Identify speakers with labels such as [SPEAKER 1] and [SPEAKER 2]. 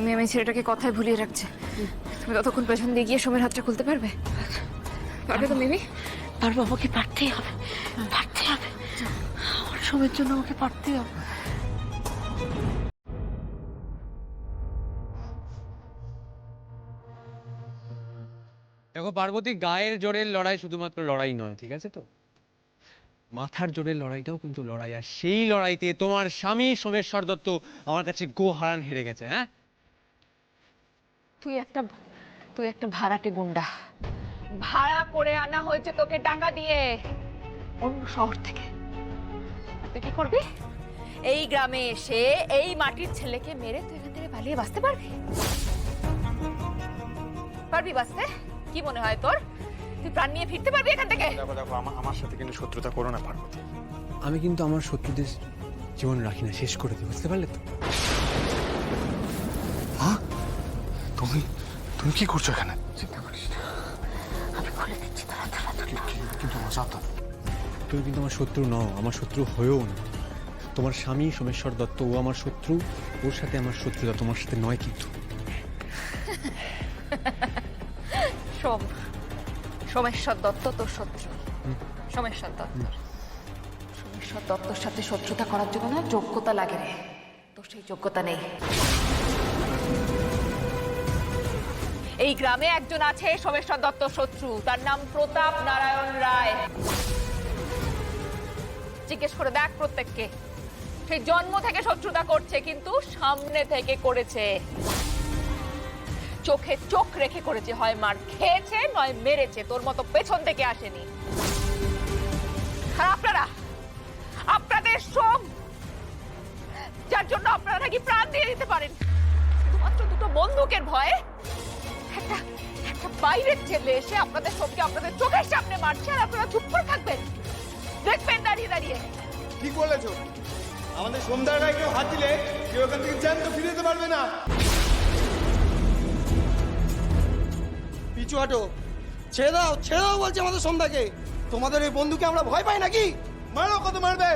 [SPEAKER 1] মেয়ে ছেলেটাকে কথায় ভুলিয়ে রাখছে। তুমি ততক্ষণ পেছন দিয়ে গিয়ে সোমের হাতটা খুলতে পারবে? পারবে তো মিমি?
[SPEAKER 2] পারবো, আমাকে পারতেই হবে, পারতে হবে। আমার সোমের জন্য আমাকে পারতেই হবে।
[SPEAKER 3] দেখো পার্বতী, গায়ের জোরের লড়াই শুধুমাত্র লড়াই নয়, ঠিক আছে তো? মাথার জোরের লড়াইটাও কিন্তু লড়াই। আর সেই লড়াইতে তোমার স্বামী সোমেশ্বর দত্ত আমার কাছে গো হারান হেরে গেছে। হ্যাঁ,
[SPEAKER 2] তুই একটা ভাড়াটে গুন্ডা। ভাড়া করে আনা হয়েছে তোকে টাকা দিয়ে অন্য শহর থেকে। তুই কি করবি? এই গ্রামে এসে এই মাটির ছেলেকে মেরে তুই এখান থেকে পালিয়ে বাঁচতে পারবি? পারবি বাঁচতে? কি মনে হয় তোর? তুই প্রাণ নিয়ে ফিরতে পারবি এখান থেকে?
[SPEAKER 4] দেখো দেখো, আমার সাথে কিন্তু শত্রুতা করো না পার্বতী।
[SPEAKER 3] আমি কিন্তু আমার শত্রুদের জীবন রাখি না, শেষ করে দিই, বুঝতে পারলে তো?
[SPEAKER 4] হ্যাঁ, তুমি কি করছো এখানে?
[SPEAKER 2] চিন্তা করিস না, আমি খুলে দিচ্ছি তোরা
[SPEAKER 4] কিন্তু সাবধান।
[SPEAKER 3] তুমি কিন্তু আমার শত্রু নও, আমার শত্রু হয়েও না। তোমার স্বামী সোমেশ্বর দত্ত, ও আমার শত্রু, ওর সাথে আমার শত্রুতা, তোমার সাথে নয় কিন্তু।
[SPEAKER 2] সোমেশ্বর দত্ত তোর শত্রু? সোমেশ্বর দত্ত, সোমেশ্বর দত্তর সাথে শত্রুতা করার জন্য না যোগ্যতা লাগে রে। তোর সেই যোগ্যতা নেই। এই গ্রামে একজন আছে সোমেশ্বর দত্ত শত্রু, তার নাম প্রতাপ নারায়ণ রায়। জিজ্ঞেস করে দেখ প্রত্যেককে। সেই জন্ম থেকে শত্রুতা করছে, কিন্তু সামনে থেকে করেছে, চোখে চোখ রেখে করেছে। হয় মার খেয়েছে, নয় মেরেছে, তোর মতো পেছন থেকে আসেনি। আর আপনাদের সোম, যার জন্য আপনারা নাকি প্রাণ দিয়ে দিতে পারেন শুধুমাত্র দুটো বন্দুকের ভয়ে, একটা বাইরের ছেলে এসে আপনাদের সোমকে আপনাদের চোখের সামনে মারছে, আর আপনারা চুপ করে থাকবেন, দেখবেন দাঁড়িয়ে দাঁড়িয়ে।
[SPEAKER 5] ঠিক বলেছো, আমাদের সোমদার গায়ে কেউ হাত দিলে কেউ ওখান থেকে জ্যান্ত ফিরে যেতে পারবে না। পিছু হাঁটো, ছেড়ে দাও বলছে আমাদের সোমদাকে। তোমাদের এই বন্ধুকে আমরা ভয় পাই নাকি? মারো, কত মারবে।